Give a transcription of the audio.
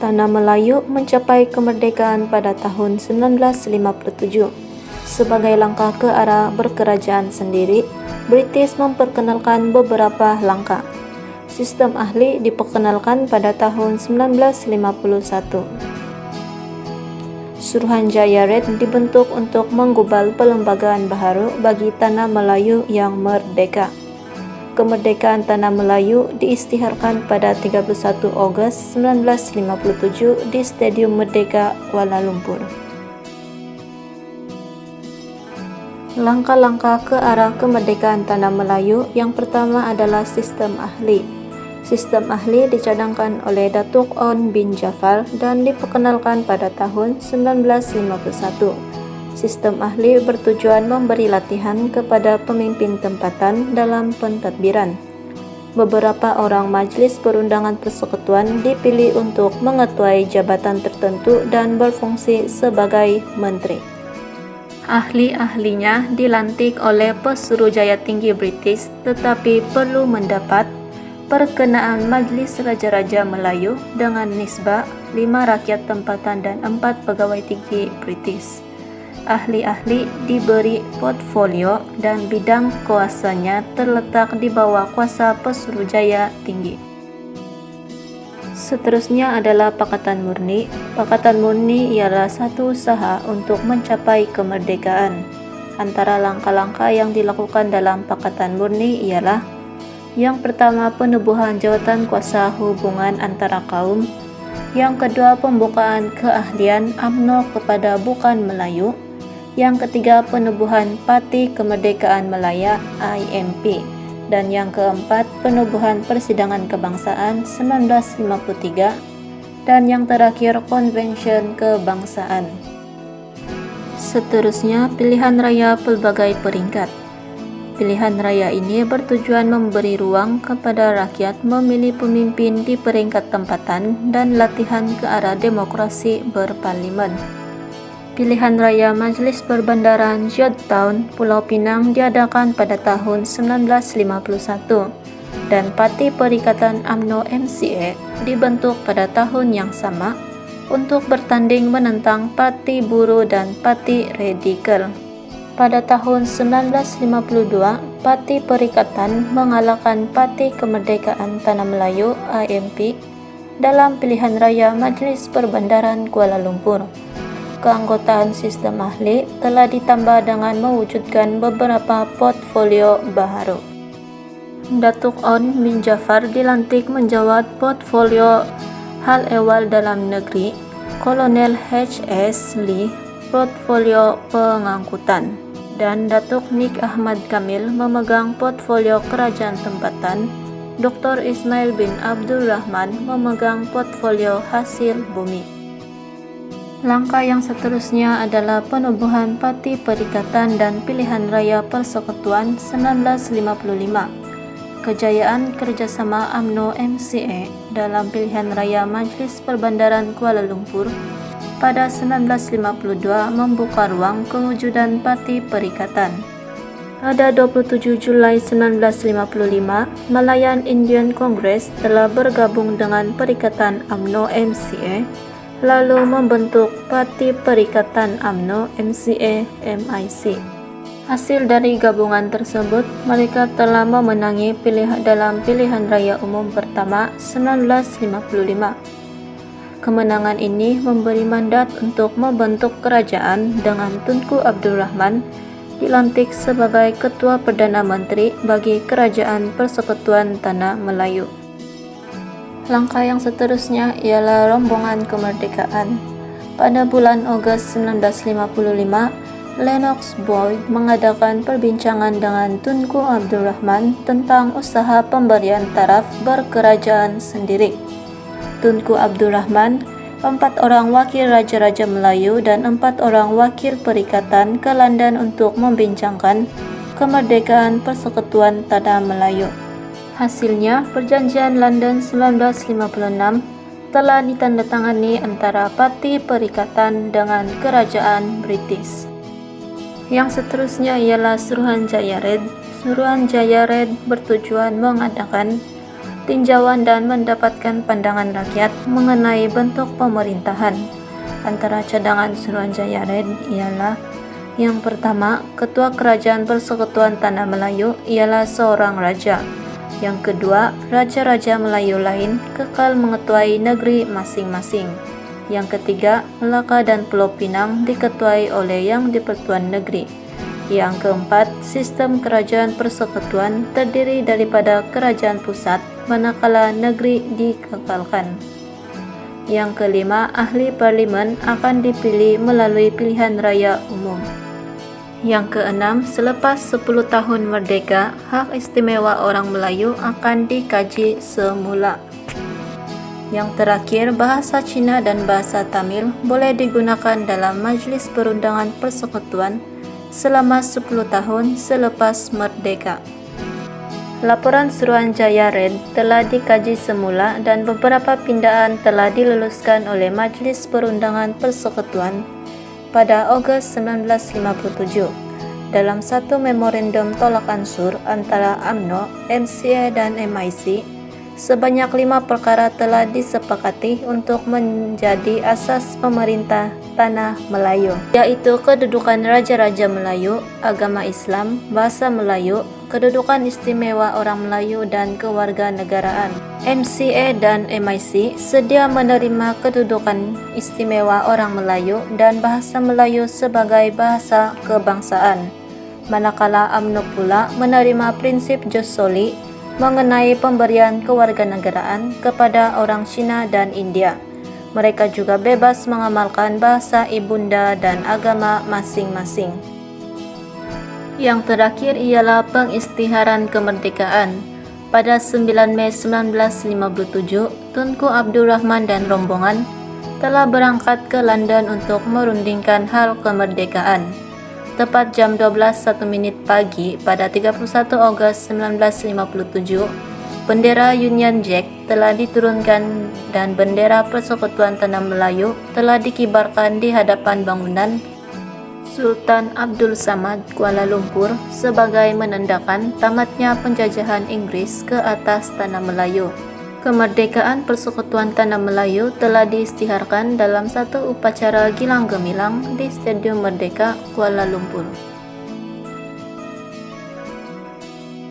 Tanah Melayu mencapai kemerdekaan pada tahun 1957. Sebagai langkah ke arah berkerajaan sendiri, British memperkenalkan beberapa langkah. Sistem ahli diperkenalkan pada tahun 1951. Suruhanjaya Red dibentuk untuk menggubal pelembagaan baharu bagi Tanah Melayu yang merdeka. Kemerdekaan Tanah Melayu diisytiharkan pada 31 Ogos 1957 di Stadium Merdeka, Kuala Lumpur. Langkah-langkah ke arah kemerdekaan Tanah Melayu yang pertama adalah sistem ahli. Sistem ahli dicadangkan oleh Datuk Onn bin Jaafar dan diperkenalkan pada tahun 1951. Sistem ahli bertujuan memberi latihan kepada pemimpin tempatan dalam pentadbiran. Beberapa orang Majlis Perundangan Persekutuan dipilih untuk mengetuai jabatan tertentu dan berfungsi sebagai menteri. Ahli-ahlinya dilantik oleh Pesuruhjaya Tinggi British tetapi perlu mendapat perkenaan Majlis Raja-Raja Melayu dengan nisbah 5 rakyat tempatan dan 4 pegawai tinggi British. Ahli-ahli diberi portfolio dan bidang kuasanya terletak di bawah kuasa Pesuruhjaya Tinggi. Seterusnya adalah Pakatan Murni. Pakatan Murni ialah satu usaha untuk mencapai kemerdekaan. Antara langkah-langkah yang dilakukan dalam Pakatan Murni ialah: yang pertama, penubuhan jawatan kuasa hubungan antara kaum. Yang kedua, pembukaan keahlian UMNO kepada bukan Melayu. Yang ketiga, penubuhan Parti Kemerdekaan Malaya IMP. Dan yang keempat, penubuhan Persidangan Kebangsaan 1953. Dan yang terakhir, Konvensyen Kebangsaan. Seterusnya, pilihan raya pelbagai peringkat. Pilihan raya ini bertujuan memberi ruang kepada rakyat memilih pemimpin di peringkat tempatan dan latihan ke arah demokrasi berparlimen. Pilihan raya Majlis Perbandaran Georgetown, Pulau Pinang diadakan pada tahun 1951 dan Parti Perikatan UMNO MCA dibentuk pada tahun yang sama untuk bertanding menentang Parti Buruh dan Parti Radikal. Pada tahun 1952, Parti Perikatan mengalahkan Parti Kemerdekaan Tanah Melayu IMP dalam pilihan raya Majlis Perbandaran Kuala Lumpur. Keanggotaan sistem ahli telah ditambah dengan mewujudkan beberapa portfolio baharu. Datuk Onn bin Jaafar dilantik menjawat portfolio hal ehwal dalam negeri, Kolonel H.S. Lee portfolio pengangkutan, dan Datuk Nik Ahmad Kamil memegang portfolio kerajaan tempatan. Dr. Ismail bin Abdul Rahman memegang portfolio hasil bumi. Langkah yang seterusnya adalah penubuhan Parti Perikatan dan Pilihan Raya Persekutuan 1955. Kejayaan kerjasama UMNO MCA dalam pilihan raya Majlis Perbandaran Kuala Lumpur pada 1952 membuka ruang kewujudan Parti Perikatan. Pada 27 Julai 1955, Malayan Indian Congress telah bergabung dengan Perikatan UMNO MCA lalu membentuk Parti Perikatan UMNO MCA MIC. Hasil dari gabungan tersebut, mereka telah memenangi dalam pilihan raya umum pertama 1955. Kemenangan ini memberi mandat untuk membentuk kerajaan dengan Tunku Abdul Rahman dilantik sebagai Ketua Perdana Menteri bagi Kerajaan Persekutuan Tanah Melayu. Langkah yang seterusnya ialah rombongan kemerdekaan. Pada bulan Ogos 1955, Lennox Boyd mengadakan perbincangan dengan Tunku Abdul Rahman tentang usaha pemberian taraf berkerajaan sendiri. Tunku Abdul Rahman, 4 orang wakil Raja-Raja Melayu dan 4 orang wakil perikatan ke London untuk membincangkan kemerdekaan Persekutuan Tanah Melayu. Hasilnya, Perjanjian London 1956 telah ditandatangani antara Parti Perikatan dengan Kerajaan British. Yang seterusnya ialah Suruhanjaya Red. Suruhanjaya Red bertujuan mengadakan tinjauan dan mendapatkan pandangan rakyat mengenai bentuk pemerintahan. Antara cadangan Suruhanjaya Red ialah: yang pertama, Ketua Kerajaan Persekutuan Tanah Melayu ialah seorang raja. Yang kedua, raja-raja Melayu lain kekal mengetuai negeri masing-masing. Yang ketiga, Melaka dan Pulau Pinang diketuai oleh Yang di-Pertuan Negeri. Yang keempat, sistem kerajaan persekutuan terdiri daripada kerajaan pusat manakala negeri dikekalkan. Yang kelima, ahli parlimen akan dipilih melalui pilihan raya umum. Yang keenam, selepas 10 tahun merdeka, hak istimewa orang Melayu akan dikaji semula. Yang terakhir, bahasa Cina dan bahasa Tamil boleh digunakan dalam Majlis Perundangan Persekutuan selama 10 tahun selepas merdeka. Laporan Suruhanjaya Red telah dikaji semula dan beberapa pindaan telah diluluskan oleh Majlis Perundangan Persekutuan pada Ogos 1957 dalam satu memorandum tolak ansur antara UMNO, MCA dan MIC. Sebanyak 5 perkara telah disepakati untuk menjadi asas pemerintah Tanah Melayu, yaitu kedudukan Raja-Raja Melayu, agama Islam, bahasa Melayu, kedudukan istimewa orang Melayu dan kewarganegaraan. MCA dan MIC sedia menerima kedudukan istimewa orang Melayu dan bahasa Melayu sebagai bahasa kebangsaan, manakala UMNO pula menerima prinsip jus soli mengenai pemberian kewarganegaraan kepada orang Cina dan India. Mereka juga bebas mengamalkan bahasa ibunda dan agama masing-masing. Yang terakhir ialah pengisytiharan kemerdekaan. Pada 9 Mei 1957, Tunku Abdul Rahman dan rombongan telah berangkat ke London untuk merundingkan hal kemerdekaan. Tepat jam 12.01 pagi pada 31 Ogos 1957, bendera Union Jack telah diturunkan dan bendera Persekutuan Tanah Melayu telah dikibarkan di hadapan bangunan Sultan Abdul Samad Kuala Lumpur sebagai menandakan tamatnya penjajahan Inggris ke atas Tanah Melayu. Kemerdekaan Persekutuan Tanah Melayu telah diisytiharkan dalam satu upacara gilang gemilang di Stadium Merdeka, Kuala Lumpur.